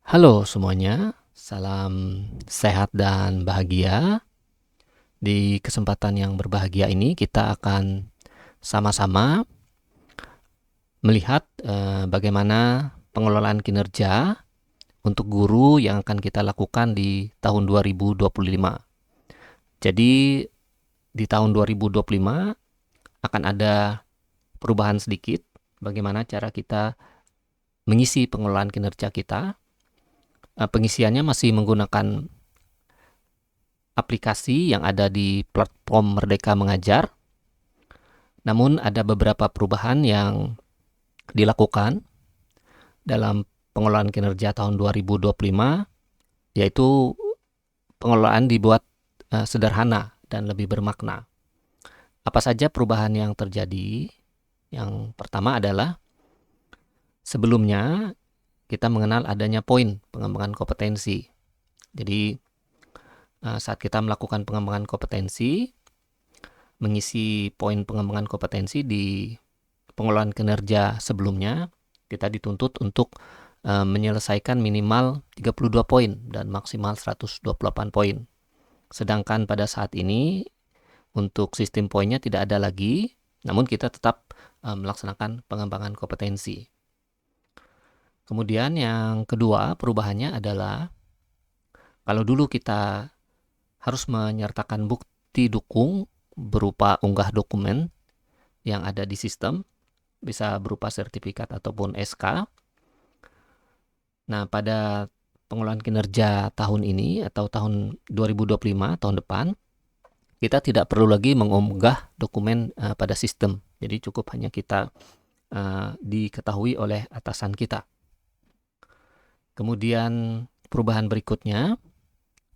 Halo semuanya, salam sehat dan bahagia. Di kesempatan yang berbahagia ini kita akan sama-sama melihat bagaimana pengelolaan kinerja untuk guru yang akan kita lakukan di tahun 2025. Jadi di tahun 2025 akan ada perubahan sedikit bagaimana cara kita mengisi pengelolaan kinerja kita. Pengisiannya masih menggunakan aplikasi yang ada di platform Merdeka Mengajar. Namun ada beberapa perubahan yang dilakukan dalam pengelolaan kinerja tahun 2025, yaitu pengelolaan dibuat sederhana dan lebih bermakna. Apa saja perubahan yang terjadi? Yang pertama adalah sebelumnya kita mengenal adanya poin pengembangan kompetensi. Jadi saat kita melakukan pengembangan kompetensi, mengisi poin pengembangan kompetensi di pengelolaan kinerja sebelumnya, kita dituntut untuk menyelesaikan minimal 32 poin dan maksimal 128 poin. Sedangkan pada saat ini untuk sistem poinnya tidak ada lagi, namun kita tetap melaksanakan pengembangan kompetensi. Kemudian yang kedua perubahannya adalah kalau dulu kita harus menyertakan bukti dukung berupa unggah dokumen yang ada di sistem, bisa berupa sertifikat ataupun SK. Nah, pada pengelolaan kinerja tahun ini atau tahun 2025, tahun depan, kita tidak perlu lagi mengunggah dokumen pada sistem. Jadi cukup hanya kita diketahui oleh atasan kita. Kemudian perubahan berikutnya,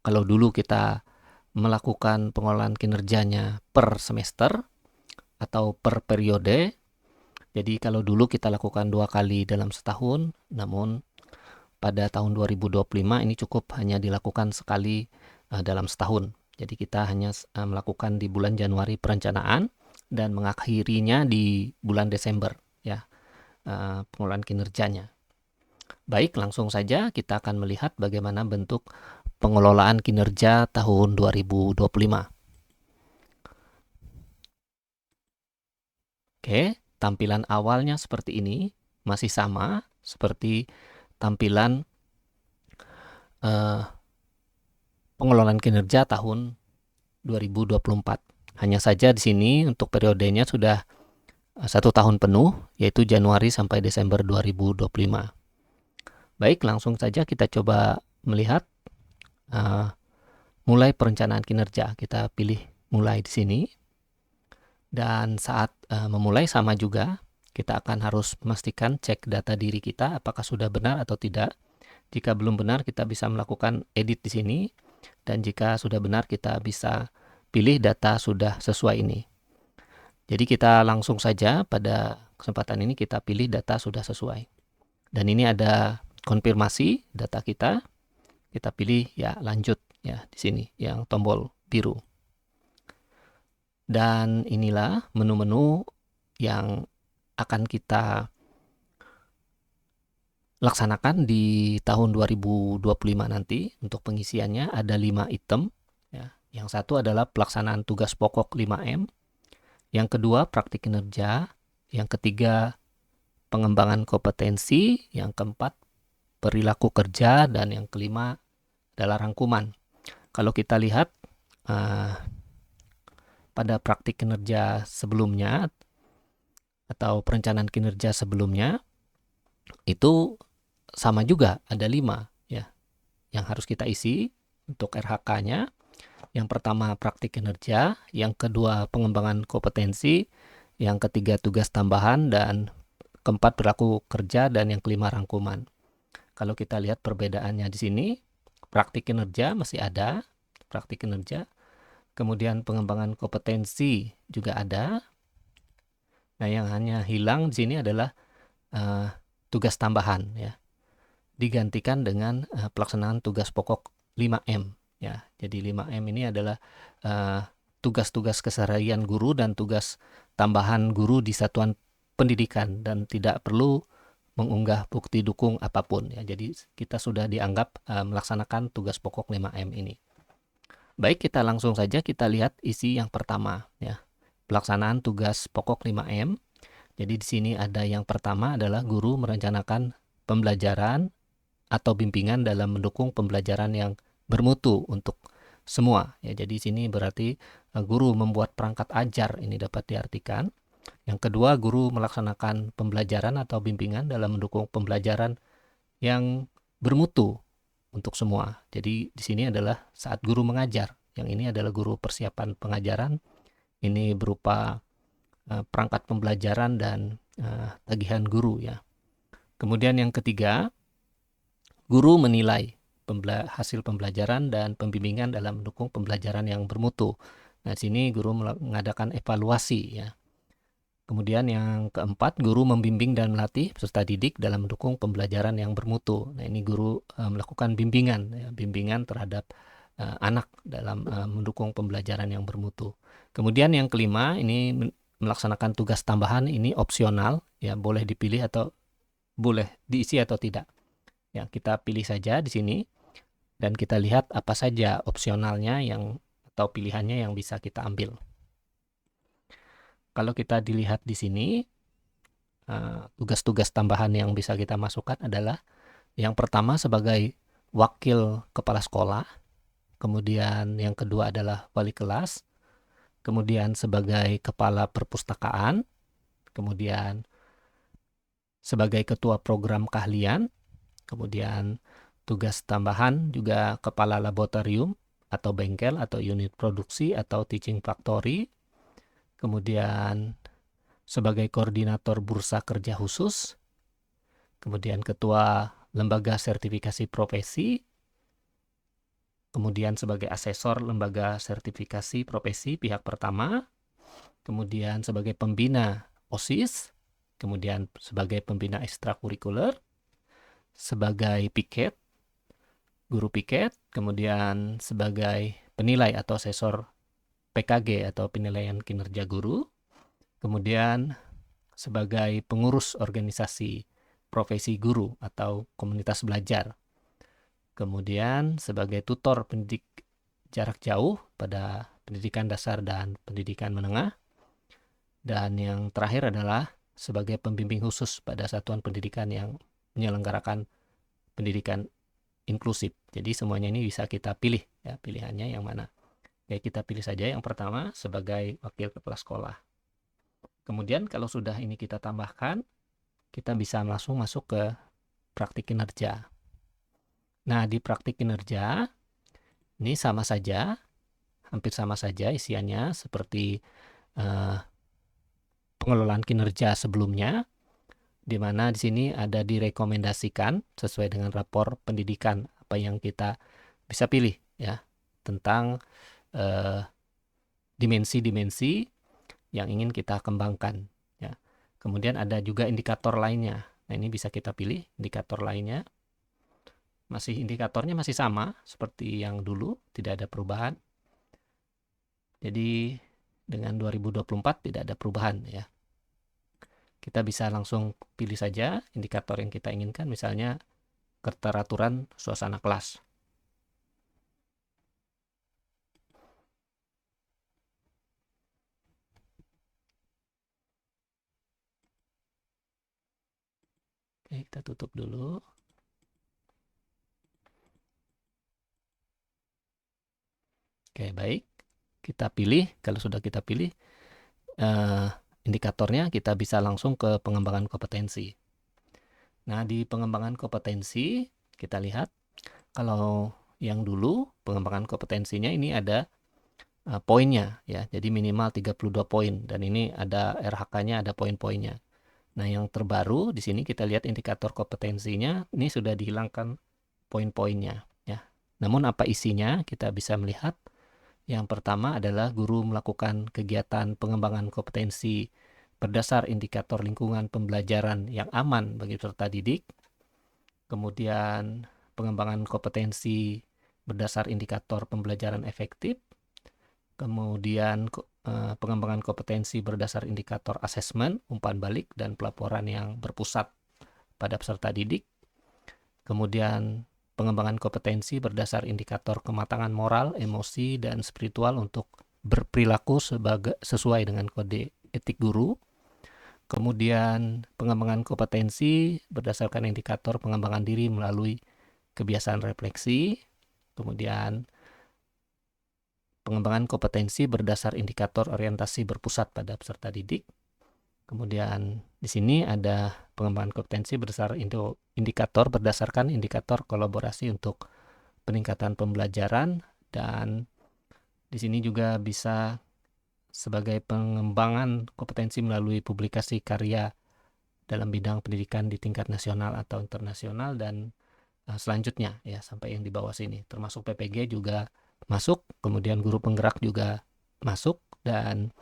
kalau dulu kita melakukan pengelolaan kinerjanya per semester atau per periode, jadi kalau dulu kita lakukan 2 kali dalam setahun, namun pada tahun 2025 ini cukup hanya dilakukan sekali dalam setahun. Jadi kita hanya melakukan di bulan Januari perencanaan dan mengakhirinya di bulan Desember ya pengelolaan kinerjanya. Baik, langsung saja kita akan melihat bagaimana bentuk pengelolaan kinerja tahun 2025. Oke, tampilan awalnya seperti ini, masih sama seperti tampilan pengelolaan kinerja tahun 2024. Hanya saja di sini untuk periodenya sudah 1 tahun penuh, yaitu Januari sampai Desember 2025. Baik, langsung saja kita coba melihat mulai perencanaan kinerja. Kita pilih mulai di sini. Dan saat memulai sama juga, kita akan harus memastikan cek data diri kita apakah sudah benar atau tidak. Jika belum benar, kita bisa melakukan edit di sini. Dan jika sudah benar, kita bisa pilih data sudah sesuai ini. Jadi kita langsung saja pada kesempatan ini kita pilih data sudah sesuai. Dan ini ada konfirmasi data kita. Kita pilih ya lanjut ya di sini yang tombol biru. Dan inilah menu-menu yang akan kita laksanakan di tahun 2025 nanti. Untuk pengisiannya ada 5 item ya. Yang satu adalah pelaksanaan tugas pokok 5M, yang kedua praktik kinerja, yang ketiga pengembangan kompetensi, yang keempat perilaku kerja, dan yang kelima adalah rangkuman. Kalau kita lihat pada praktik kinerja sebelumnya atau perencanaan kinerja sebelumnya itu sama juga, ada 5 ya yang harus kita isi untuk RHK-nya. Yang pertama praktik kinerja, yang kedua pengembangan kompetensi, yang ketiga tugas tambahan, dan keempat perilaku kerja, dan yang kelima rangkuman. Kalau kita lihat perbedaannya di sini, praktik kinerja masih ada, praktik kinerja, kemudian pengembangan kompetensi juga ada. Nah, yang hanya hilang di sini adalah tugas tambahan ya. Digantikan dengan pelaksanaan tugas pokok 5M ya. Jadi 5M ini adalah tugas-tugas keseharian guru dan tugas tambahan guru di satuan pendidikan, dan tidak perlu mengunggah bukti dukung apapun ya. Jadi kita sudah dianggap melaksanakan tugas pokok 5M ini. Baik, kita langsung saja kita lihat isi yang pertama ya. Pelaksanaan tugas pokok 5M. Jadi di sini ada yang pertama adalah guru merencanakan pembelajaran atau bimbingan dalam mendukung pembelajaran yang bermutu untuk semua ya. Jadi di sini berarti guru membuat perangkat ajar, ini dapat diartikan. Yang kedua, guru melaksanakan pembelajaran atau bimbingan dalam mendukung pembelajaran yang bermutu untuk semua. Jadi di sini adalah saat guru mengajar. Yang ini adalah guru persiapan pengajaran. Ini berupa perangkat pembelajaran dan tagihan guru ya. Kemudian yang ketiga, guru menilai hasil pembelajaran dan pembimbingan dalam mendukung pembelajaran yang bermutu. Nah, di sini guru mengadakan evaluasi ya. Kemudian yang keempat, guru membimbing dan melatih peserta didik dalam mendukung pembelajaran yang bermutu. Nah, ini guru melakukan bimbingan ya, bimbingan terhadap anak dalam mendukung pembelajaran yang bermutu. Kemudian yang kelima, ini melaksanakan tugas tambahan, ini opsional ya, boleh dipilih atau boleh diisi atau tidak. Ya, kita pilih saja di sini dan kita lihat apa saja opsionalnya yang atau pilihannya yang bisa kita ambil. Kalau kita dilihat di sini, tugas-tugas tambahan yang bisa kita masukkan adalah yang pertama sebagai wakil kepala sekolah, kemudian yang kedua adalah wali kelas, kemudian sebagai kepala perpustakaan, kemudian sebagai ketua program keahlian, kemudian tugas tambahan juga kepala laboratorium atau bengkel atau unit produksi atau teaching factory, kemudian sebagai koordinator bursa kerja khusus, kemudian ketua lembaga sertifikasi profesi, kemudian sebagai asesor lembaga sertifikasi profesi pihak pertama, kemudian sebagai pembina OSIS, kemudian sebagai pembina ekstrakurikuler, sebagai piket, guru piket, kemudian sebagai penilai atau asesor PKG atau penilaian kinerja guru, kemudian sebagai pengurus organisasi profesi guru atau komunitas belajar, kemudian sebagai tutor pendidik jarak jauh pada pendidikan dasar dan pendidikan menengah, dan yang terakhir adalah sebagai pembimbing khusus pada satuan pendidikan yang menyelenggarakan pendidikan inklusif. Jadi semuanya ini bisa kita pilih ya, pilihannya yang mana. Oke, kita pilih saja yang pertama sebagai wakil kepala sekolah. Kemudian kalau sudah ini kita tambahkan, kita bisa langsung masuk ke praktik kinerja. Nah, di praktik kinerja ini sama saja, hampir sama saja isiannya seperti pengelolaan kinerja sebelumnya, di mana di sini ada direkomendasikan sesuai dengan rapor pendidikan apa yang kita bisa pilih ya tentang dimensi-dimensi yang ingin kita kembangkan ya. Kemudian ada juga indikator lainnya. Nah, ini bisa kita pilih indikator lainnya. Indikatornya masih sama seperti yang dulu, tidak ada perubahan. Jadi dengan 2024 tidak ada perubahan ya. Kita bisa langsung pilih saja indikator yang kita inginkan, misalnya keteraturan suasana kelas. Oke, kita tutup dulu. Oke, baik. Kita pilih, kalau sudah kita pilih indikatornya, kita bisa langsung ke pengembangan kompetensi. Nah, di pengembangan kompetensi, kita lihat kalau yang dulu pengembangan kompetensinya ini ada poinnya ya. Jadi minimal 32 poin dan ini ada RHK-nya, ada poin-poinnya. Nah, yang terbaru di sini kita lihat indikator kompetensinya ini sudah dihilangkan poin-poinnya ya. Namun apa isinya? Kita bisa melihat yang pertama adalah guru melakukan kegiatan pengembangan kompetensi berdasar indikator lingkungan pembelajaran yang aman bagi peserta didik. Kemudian pengembangan kompetensi berdasar indikator pembelajaran efektif. Kemudian pengembangan kompetensi berdasar indikator asesmen, umpan balik, dan pelaporan yang berpusat pada peserta didik. Kemudian pengembangan kompetensi berdasar indikator kematangan moral, emosi, dan spiritual untuk berperilaku sesuai dengan kode etik guru. Kemudian pengembangan kompetensi berdasarkan indikator pengembangan diri melalui kebiasaan refleksi. Kemudian pengembangan kompetensi berdasar indikator orientasi berpusat pada peserta didik. Kemudian di sini ada pengembangan kompetensi berdasar indikator berdasarkan indikator kolaborasi untuk peningkatan pembelajaran, dan di sini juga bisa sebagai pengembangan kompetensi melalui publikasi karya dalam bidang pendidikan di tingkat nasional atau internasional, dan selanjutnya ya sampai yang di bawah sini termasuk PPG juga masuk, kemudian guru penggerak juga masuk, dan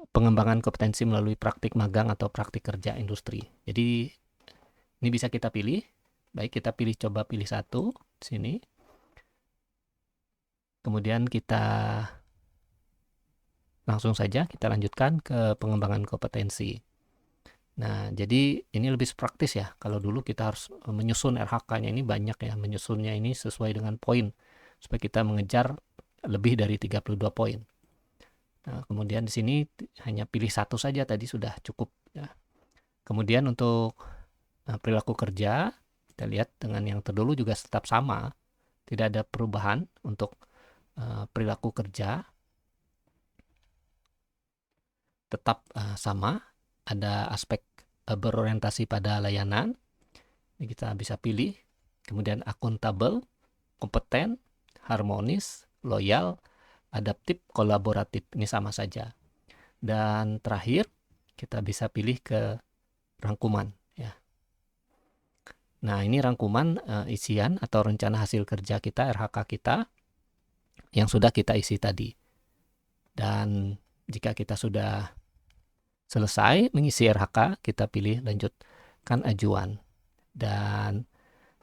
pengembangan kompetensi melalui praktik magang atau praktik kerja industri. Jadi ini bisa kita pilih. Baik, kita coba pilih satu di sini. Kemudian kita langsung saja kita lanjutkan ke pengembangan kompetensi. Nah, jadi ini lebih praktis ya. Kalau dulu kita harus menyusun RHK-nya, ini banyak ya, menyusunnya ini sesuai dengan poin supaya kita mengejar lebih dari 32 poin. Nah, kemudian di sini hanya pilih satu saja tadi sudah cukup ya. Kemudian untuk perilaku kerja, kita lihat dengan yang terdahulu juga tetap sama. Tidak ada perubahan untuk perilaku kerja. Tetap sama, ada aspek berorientasi pada layanan. Ini kita bisa pilih. Kemudian akuntabel, kompeten, harmonis, loyal, adaptif, kolaboratif. Ini sama saja. Dan terakhir, kita bisa pilih ke rangkuman ya. Nah, ini rangkuman isian atau rencana hasil kerja kita, RHK kita yang sudah kita isi tadi. Dan jika kita sudah selesai mengisi RHK, kita pilih lanjutkan ajuan. Dan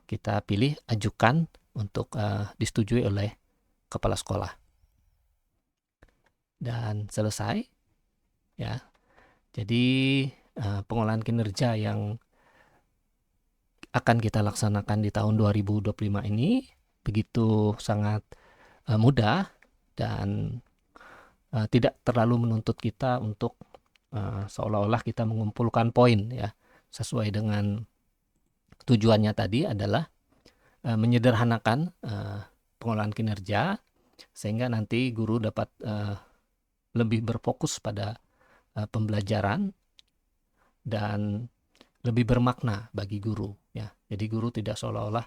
kita pilih ajukan untuk disetujui oleh kepala sekolah. Dan selesai ya. Jadi pengolahan kinerja yang akan kita laksanakan di tahun 2025 ini begitu sangat mudah dan tidak terlalu menuntut kita untuk seolah-olah kita mengumpulkan poin ya. Sesuai dengan tujuannya tadi adalah menyederhanakan pengolahan kinerja sehingga nanti guru dapat lebih berfokus pada pembelajaran dan lebih bermakna bagi guru ya. Jadi guru tidak seolah-olah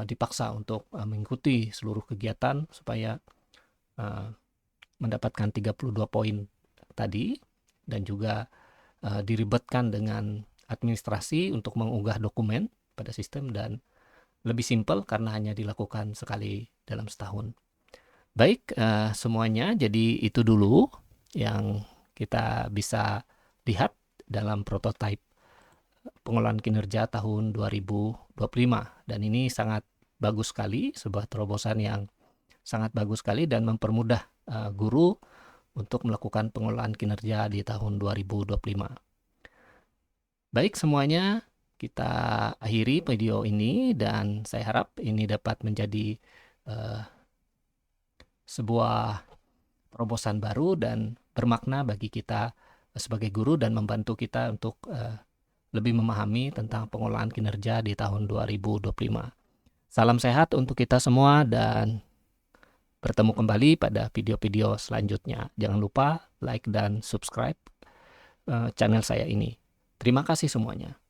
dipaksa untuk mengikuti seluruh kegiatan supaya mendapatkan 32 poin tadi, dan juga diribetkan dengan administrasi untuk mengunggah dokumen pada sistem, dan lebih simpel karena hanya dilakukan sekali dalam setahun. Baik, semuanya, jadi itu dulu yang kita bisa lihat dalam prototipe pengolahan kinerja tahun 2025, dan ini sangat bagus sekali, sebuah terobosan yang sangat bagus sekali dan mempermudah guru untuk melakukan pengolahan kinerja di tahun 2025. Baik semuanya, kita akhiri video ini dan saya harap ini dapat menjadi sebuah terobosan baru dan bermakna bagi kita sebagai guru dan membantu kita untuk lebih memahami tentang pengolahan kinerja di tahun 2025. Salam sehat untuk kita semua dan bertemu kembali pada video-video selanjutnya. Jangan lupa like dan subscribe channel saya ini. Terima kasih semuanya.